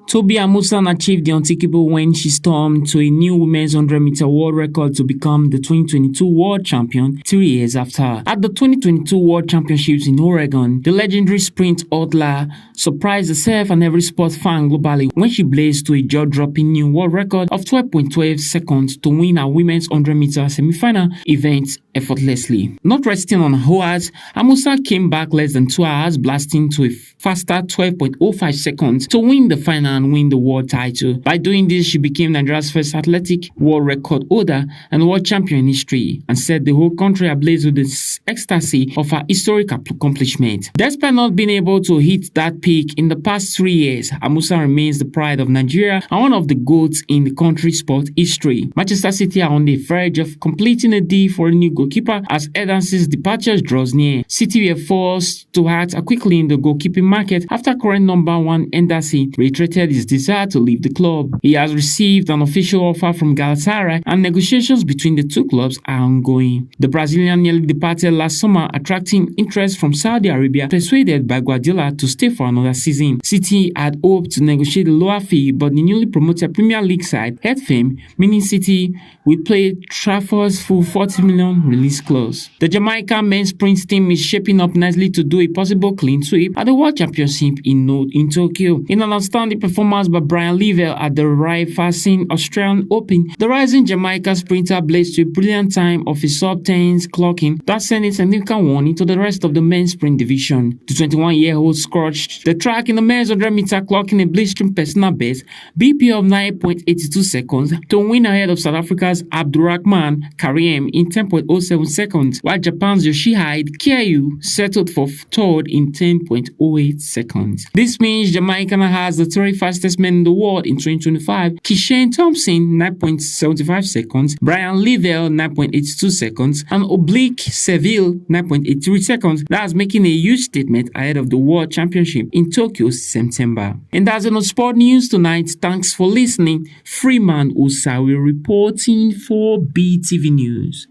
Tobi Amusan'S achieved the unthinkable when she stormed to a new women's 100-meter world record to become the 2022 world champion 3 years after. At the 2022 World Championships in Oregon, the legendary sprint hurdler surprised herself and every sports fan globally when she blazed to a jaw-dropping new world record of 12.12 seconds to win a women's 100-meter semi-final event effortlessly. Not resting on her horse, Amusan came back less than 2 hours, blasting to a faster 12.05 seconds to win the final and win the world title. By doing this, she became Nigeria's first athletic world record holder and world champion in history, and set the whole country ablaze with the ecstasy of her historic accomplishment. Despite not being able to hit that peak in the past 3 years, Amusan remains the pride of Nigeria and one of the GOATs in the country's sport history. Manchester City are on the verge of completing a deal for a new goalkeeper as Ederson's departure draws near. City were forced to act quickly in the goalkeeping market after current number one Ederson reiterated his desire to leave the club. He has received an official offer from Galatasaray and negotiations between the two clubs are ongoing. The Brazilian nearly departed last summer, attracting interest from Saudi Arabia, persuaded by Guardiola to stay for another season. City had hoped to negotiate a lower fee, but the newly promoted Premier League side had fame, meaning City will play Trafford's full 40 million release clause. The Jamaican men's sprint team is shaping up nicely to do a possible clean sweep at the World Championship in Tokyo. In an outstanding performance by Brian Level at the rival-facing Australian Open, the rising Jamaica sprinter blazed to a brilliant time of a sub-10s clocking that sent a significant warning to the rest of the men's sprint division. The 21-year-old scorched the track in the men's 100-meter clocking a blistering personal best BP of 9.82 seconds to win ahead of South Africa's Abdulrahman Karim in 10.07 seconds, while Japan's Yoshihide Keiyu settled for third in 10.08 seconds. This means Jamaica has the three fastest men in the world in 2025: Keishawn Thompson 9.75 seconds, Brian Level 9.82 seconds, and Oblique Seville 9.83 seconds. That's making a huge statement ahead of the World Championship in Tokyo September. And that's enough sport news tonight. Thanks for listening. Freeman Usawi reporting for BTV News.